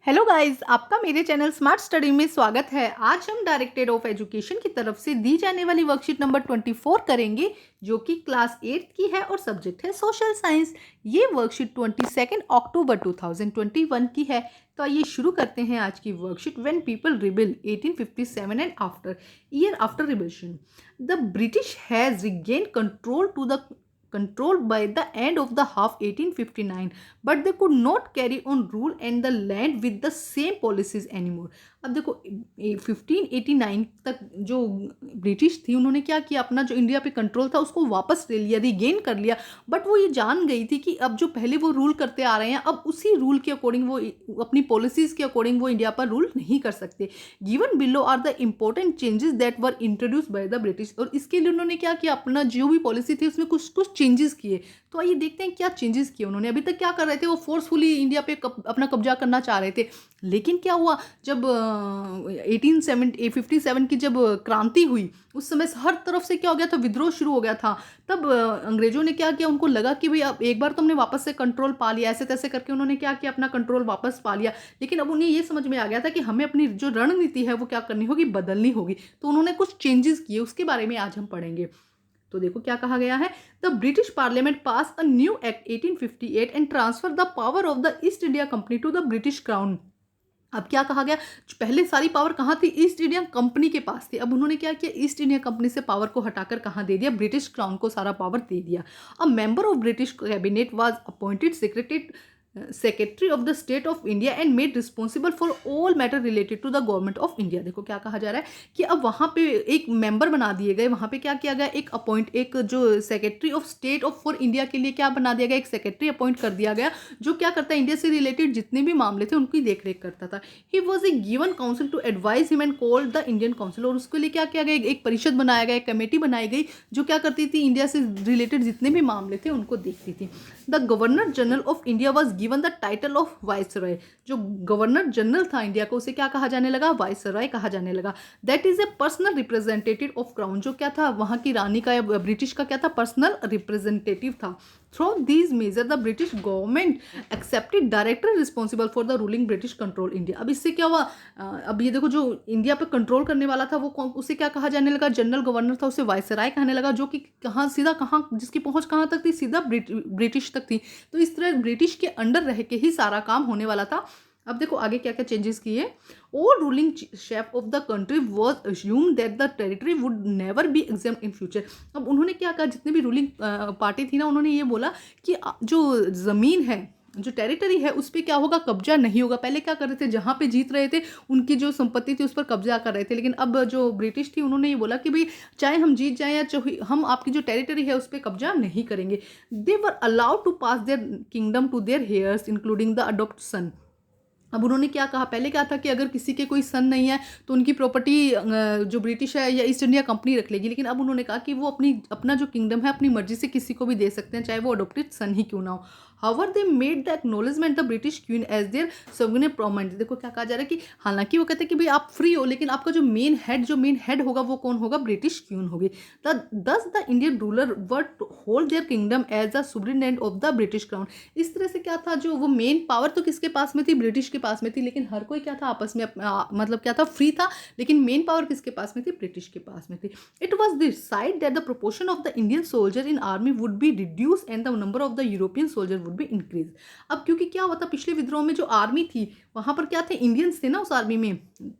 Hello guys, आपका मेरे channel smart study में स्वागत है। आज हम डायरेक्टरेट ऑफ एजुकेशन की तरफ से दी जाने वाली वर्कशीट नंबर 24 करेंगे, जो कि क्लास 8 की है और सब्जेक्ट है सोशल साइंस। ये वर्कशीट 22 अक्टूबर 2021 की है। तो आइए शुरू करते हैं आज की worksheet. When people rebel 1857 and after year after rebellion the British has regain control by the end of the half 1859, but they could not carry on rule and the land with the same policies anymore। अब देखो 1589 तक जो British थी उन्होंने क्या किया, अपना जो इंडिया पे कंट्रोल था उसको वापस ले लिया, रिगेन कर लिया। बट वो ये जान गई थी कि अब जो पहले वो रूल करते आ रहे हैं, अब उसी रूल के अकॉर्डिंग वो अपनी पॉलिसीज के अकॉर्डिंग वो इंडिया पर रूल नहीं कर सकते। Given below are the important changes that were introduced by the British. और इसके लिए उन्होंने क्या किया, अपना जो भी पॉलिसी थी उसमें कुछ कुछ चेंजेस किए। तो आइए देखते हैं क्या चेंजेस किए उन्होंने। अभी तक क्या कर रहे थे, वो फोर्सफुली इंडिया पे अपना कब्जा करना चाह रहे थे। लेकिन क्या हुआ, जब 1857 की जब क्रांति हुई, उस समय हर तरफ से क्या हो गया था, विद्रोह शुरू हो गया था। तब अंग्रेजों ने क्या किया, उनको लगा कि भाई अब एक बार तुमने वापस से कंट्रोल पा लिया, ऐसे तैसे करके उन्होंने क्या किया, अपना कंट्रोल वापस पा लिया। लेकिन अब उन्हें ये समझ में आ गया था कि हमें अपनी जो रणनीति है वो क्या करनी होगी, बदलनी होगी। तो उन्होंने कुछ चेंजेस किए, उसके बारे में आज हम पढ़ेंगे। तो देखो क्या कहा गया है। The British parliament pass a new act 1858 and transfer the power of the East India Company to the British crown. अब क्या कहा गया, पहले सारी पावर कहाँ थी, ईस्ट इंडिया कंपनी के पास थी। अब उन्होंने क्या किया, ईस्ट इंडिया कंपनी से पावर को हटाकर कहाँ दे दिया, ब्रिटिश क्राउन को सारा पावर दे दिया। A member of British cabinet was appointed secretary of the state of India and made responsible for all matter related to the government of India. देखो क्या कहा जा रहा है कि अब वहाँ पे एक मेंबर बना दिए गए, वहाँ पे क्या किया गया, एक जो secretary of state of for India के लिए क्या बना दिया गया, एक सेक्रेटरी अपॉइंट कर दिया गया, जो क्या करता है, इंडिया से रिलेटेड जितने भी मामले थे उनकी देखरेख करता था। He was a given council to advise him and called the Indian council. और उसके लिए क्या किया गया, एक परिषद बनाया गया, एक कमेटी बनाई गई, जो क्या करती थी, इंडिया से रिलेटेड जितने भी मामले थे उनको देखती थी। The governor general of India was given the title of viceroy. जो गवर्नर जनरल था इंडिया को, उसे क्या कहा जाने लगा, वाइसरॉय कहा जाने लगा। That is a personal representative of crown. जो क्या था, वहां की रानी का या ब्रिटिश का क्या था, पर्सनल रिप्रेजेंटेटिव था। Through these measure the British government accepted director responsible for the ruling British control India. अब इससे क्या हुआ, अब ये देखो, जो इंडिया पे कंट्रोल करने वाला था वो उसे क्या कहा जाने लगा, जनरल गवर्नर था, उसे वाइसराय कहने लगा, जो कि कहाँ सीधा कहाँ, जिसकी पहुंच कहाँ तक थी, सीधा ब्रिटिश तक थी। तो इस तरह ब्रिटिश के अंडर रह के ही सारा काम होने वाला था। अब देखो आगे क्या क्या चेंजेस किए। All ruling chef of the country was assume that the territory would never be examined in future. अब उन्होंने क्या कहा, जितने भी रूलिंग पार्टी थी ना, उन्होंने ये बोला कि जो ज़मीन है, जो टेरिटरी है, उस पर क्या होगा, कब्जा नहीं होगा। पहले क्या कर रहे थे, जहाँ पे जीत रहे थे उनकी जो संपत्ति थी उस पर कब्जा कर रहे थे। लेकिन अब जो ब्रिटिश थी उन्होंने ये बोला कि भाई चाहे हम जीत जाएं या चाहे हम आपकी जो टेरिटरी है उस पर कब्जा नहीं करेंगे। They were allowed to pass their kingdom to their heirs including the adopt son. अब उन्होंने क्या कहा, पहले क्या था कि अगर किसी के कोई सन नहीं है तो उनकी प्रॉपर्टी जो ब्रिटिश है या ईस्ट इंडिया कंपनी रख लेगी। लेकिन अब उन्होंने कहा कि वो अपना जो किंगडम है अपनी मर्जी से किसी को भी दे सकते हैं, चाहे वो अडोप्टेड सन ही क्यों ना हो। However they made the acknowledgement the British queen as their sovereign prominent. देखो क्या कहा जा रहा है कि हालांकि वो कहते हैं कि भाई आप फ्री हो, लेकिन आपका जो मेन हेड होगा वो कौन होगा, ब्रिटिश क्वीन होगी। Thus the Indian ruler were to hold their kingdom as the sovereign of the British crown. इस तरह से क्या था, जो वो मेन पावर तो किसके पास में थी, ब्रिटिश के पास में थी। लेकिन हर कोई क्या था, आपस में मतलब क्या था, फ्री था। लेकिन मेन पावर किसके पास में थी, ब्रिटिश के पास में थी। It was decide that the proportion of the Indian soldier in army would be reduce and the number of the European soldier would be increase. अब क्योंकि क्या हुआ था, पिछले विद्रोह में जो आर्मी थी वहां पर क्या थे, इंडियंस थे ना उस आर्मी में।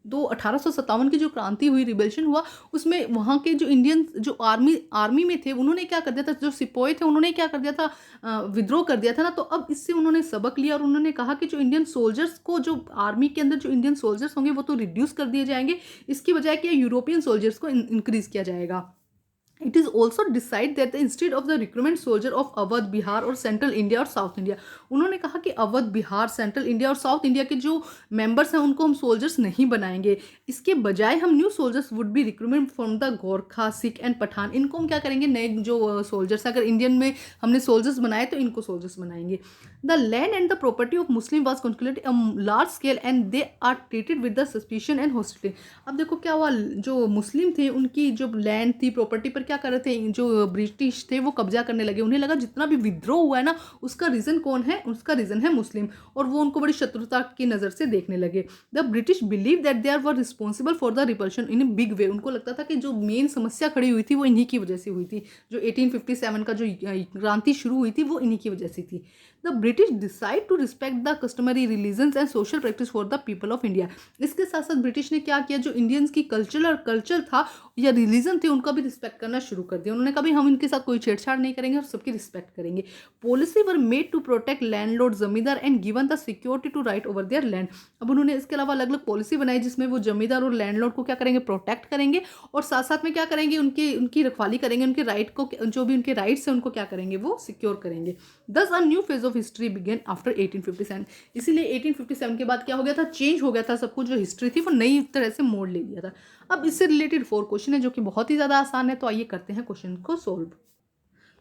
1857 की जो क्रांति हुई, रिबेल्शन हुआ, उसमें वहां के जो इंडियन जो आर्मी में थे उन्होंने क्या कर दिया था, जो सिपाही थे उन्होंने क्या कर दिया था, विद्रोह कर दिया था ना। तो अब इससे उन्होंने सबक लिया और उन्होंने कहा कि जो इंडियन सोल्जर्स को, जो आर्मी के अंदर जो इंडियन सोल्जर्स होंगे वो तो रिड्यूस कर दिए जाएंगे, इसकी बजाय क्या यूरोपियन सोल्जर्स को इंक्रीज किया जाएगा। It is also decided that instead of the recruitment soldier of Awadh, Bihar और सेंट्रल इंडिया और साउथ इंडिया, उन्होंने कहा कि अवध, बिहार, सेंट्रल इंडिया और साउथ इंडिया के जो मेंबर्स हैं उनको हम सोल्जर्स नहीं बनाएंगे। इसके बजाय हम new soldiers would be recruitment from the Gorkha, Sikh and Pathan. इनको हम क्या करेंगे, नए जो सोल्जर्स, अगर इंडियन में हमने सोल्जर्स बनाए तो इनको सोल्जर्स बनाएंगे। The land and the property of Muslim was confiscated large scale and they are treated with the suspicion and hostility. अब देखो क्या हुआ, जो मुस्लिम थे उनकी जो लैंड थी, प्रॉपर्टी पर क्या कर रहे थे, जो ब्रिटिश थे वो कब्जा करने लगे। उन्हें लगा जितना भी विद्रोह हुआ है ना, उसका रीज़न कौन है, उसका रीज़न है मुस्लिम, और वो उनको बड़ी शत्रुता की नज़र से देखने लगे। The British believe that they are were responsible for the repulsion in a big way. उनको लगता था कि जो मेन समस्या खड़ी हुई थी वो इन्हीं की वजह से हुई थी। जो 1857 का जो क्रांति शुरू हुई थी वो इन्हीं की वजह से थी। The British decide to respect the customary religions and social practice for the people of India. इसके साथ साथ ब्रिटिश ने क्या किया, जो इंडियंस की कल्चर था या रिलीजन थे उनका भी रिस्पेक्ट करना शुरू कर दिया। उन्होंने कभी हम इनके साथ कोई छेड़छाड़ नहीं करेंगे और सबकी रिस्पेक्ट करेंगे। Policy were made to protect landlord zamindar and given the security to right over their land. अब उन्होंने इसके अलावा अलग अलग पॉलिसी बनाई जिसमें वो जमींदार और लैंडलॉर्ड को क्या करेंगे, प्रोटेक्ट करेंगे, और साथ साथ में क्या करेंगे, उनकी रखवाली करेंगे, उनके राइट को, जो भी उनके राइट्स हैं उनको क्या करेंगे, वो सिक्योर करेंगे। Thus a new phase of history began after 1857। इसीलिए 1857 के बाद क्या हो गया था, चेंज हो गया था सब कुछ, जो हिस्ट्री थी वो नई तरह से मोड़ ले लिया था। अब इससे रिलेटेड 4 क्वेश्चन है जो कि बहुत ही ज़्यादा आसान है, तो आइए करते हैं क्वेश्चन को सोल्व।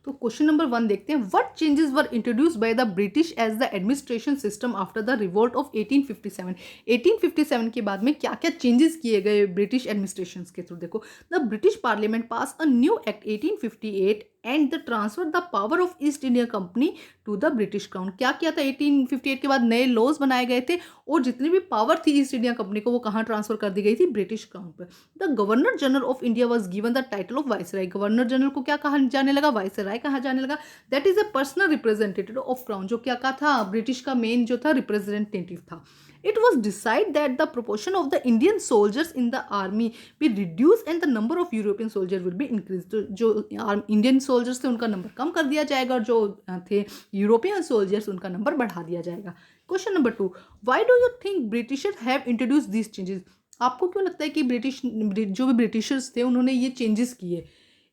तो क्वेश्चन नंबर 1 देखते हैं, what changes were introduced by the British as the administration system after the revolt of 1857। 1857 के बाद में क्या क्या चेंजेस किए गए ब्रिटिश एडमिनिस्ट्रेशन के थ्रू। देखो, the British parliament pass a new act 1858 and the transfer the power of East India Company to the British crown. क्या किया था 1858 के बाद, नए लॉज बनाए गए थे और जितनी भी पावर थी ईस्ट इंडिया कंपनी को वो कहाँ ट्रांसफर कर दी गई थी, ब्रिटिश क्राउन पर। The governor general of India was given the title of viceroy. Governor general को क्या कहा जाने लगा, वाइसराय कहा जाने लगा। That is a personal representative of crown, जो क्या कहा था, ब्रिटिश का मेन जो था रिप्रेजेंटेटिव था। It was decided that the proportion of the Indian soldiers in the army be reduced and the number of European soldiers will be increased। तो जो इंडियन सोल्जर्स थे उनका नंबर कम कर दिया जाएगा और जो थे यूरोपियन सोल्जर्स उनका नंबर बढ़ा दिया जाएगा। Question number 2, why do you think Britishers have introduce these changes. आपको क्यों लगता है कि जो भी ब्रिटिशर्स थे उन्होंने ये चेंजेस किए।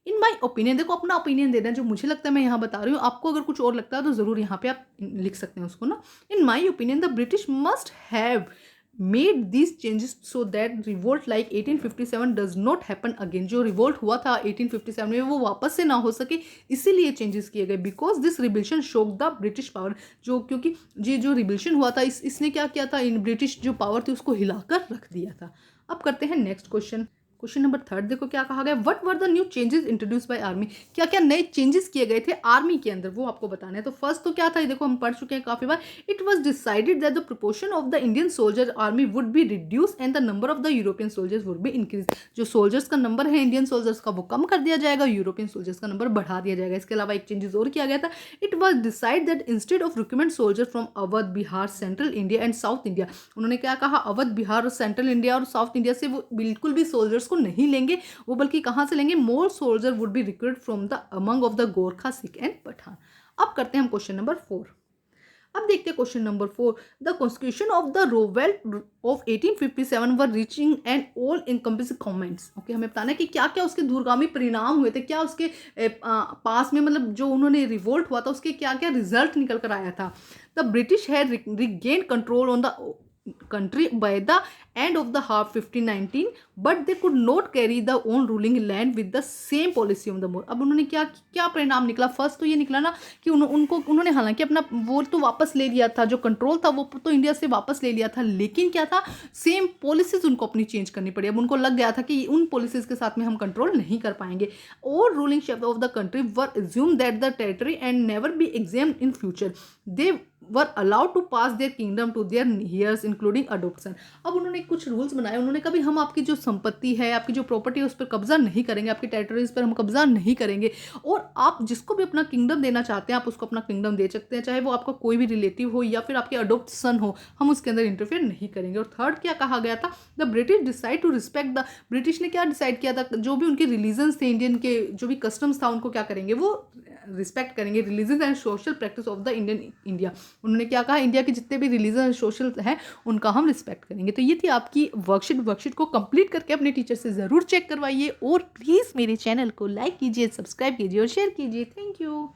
इन माई ओपिनियन, देखो अपना ओपिनियन देना, जो मुझे लगता है मैं यहाँ बता रही हूँ, आपको अगर कुछ और लगता है तो ज़रूर यहाँ पे आप लिख सकते हैं उसको ना। In my opinion the British must have made this changes so that revolt like 1857 does not happen again. जो रिवोल्ट हुआ था 1857 में वो वापस से ना हो सके, इसीलिए चेंजेस किए गए। बिकॉज दिस रिबिल्शन शोक द ब्रिटिश पावर, जो क्योंकि ये जो रिबिल्शन हुआ था इसने क्या किया था, इन ब्रिटिश जो पावर थी उसको हिलाकर रख दिया था। अब करते हैं नेक्स्ट क्वेश्चन। क्वेश्चन नंबर 3 देखो क्या कहा गया, what were the new changes introduce by army. क्या क्या नए चेंजेस किए गए थे आर्मी के अंदर, वो आपको बताना है। तो फर्स्ट तो क्या था, ये देखो हम पढ़ चुके हैं काफी बार। It was decided that the proportion of the Indian soldier army would be reduce and the number of the European soldiers would be increase. जो सोल्जर्स का नंबर है इंडियन सोल्जर्स का वो कम कर दिया जाएगा, यूरोपियन सोल्जर्स का नंबर बढ़ा दिया जाएगा। इसके अलावा एक चेंजेस और किया गया था, it was decide that instead of recruitment soldier from Awadh, Bihar, central India and south India. उन्होंने क्या कहा, अवध, बिहार और सेंट्रल इंडिया और साउथ इंडिया से वो बिल्कुल भी सोल्जर्स को नहीं लेंगे, वो बल्कि कहां से लेंगे, more soldier would be recruited from the among of the Gorkha, Sikh and Pathan. अब करते हैं हम क्वेश्चन नंबर 4। अब देखते हैं question number 4, the constitution of the revolt of 1857 were reaching and all incomprehensive comments. Okay, हमें बताना है कि क्या क्या उसके दूरगामी परिणाम हुए थे, क्या उसके पास में, मतलब जो उन्होंने रिवोल्ट हुआ था उसके क्या क्या रिजल्ट निकल कर आया था। The British had regain control on the country by the end of the half 1519 but they could not carry the own ruling land with the same policy of the more। अब उन्होंने क्या क्या परिणाम निकला, फर्स्ट तो ये निकला ना कि उन्होंने हालांकि अपना वो तो वापस ले लिया था, जो कंट्रोल था वो तो इंडिया से वापस ले लिया था, लेकिन क्या था, सेम पॉलिसीज उनको अपनी चेंज करनी पड़ी। अब उनको लग गया था कि उन पॉलिसीज के साथ में हम कंट्रोल नहीं कर पाएंगे। और ruling shape of the country were assume that the territory and never be examined in future. They were allowed to pass their kingdom to their heirs including adoption. अब उन्होंने कुछ रूल्स बनाए, उन्होंने कभी हम आपकी जो संपत्ति है, आपकी जो प्रॉपर्टी है उस पर कब्जा नहीं करेंगे, आपकी टेरिटरीज पर हम कब्जा नहीं करेंगे, और आप जिसको भी अपना किंगडम देना चाहते हैं आप उसको अपना किंगडम दे सकते हैं, चाहे वो आपका कोई भी रिलेटिव हो या फिर आपके अडोप्ट सन हो, हम उसके अंदर इंटरफेयर नहीं करेंगे। और थर्ड क्या कहा गया था, the British decide to respect the, British ने क्या डिसाइड किया था, जो भी उनके रिलीजन्स थे, इंडियन के जो भी कस्टम्स था उनको क्या करेंगे, वो रिस्पेक्ट करेंगे। Religion and social practice of the India, उन्होंने क्या कहा, इंडिया के जितने भी रिलीजन एंड सोशल हैं उनका हम रिस्पेक्ट करेंगे। तो ये थी आपकी वर्कशीट को कंप्लीट करके अपने टीचर से ज़रूर चेक करवाइए, और प्लीज़ मेरे चैनल को लाइक कीजिए, सब्सक्राइब कीजिए और शेयर कीजिए। Thank you.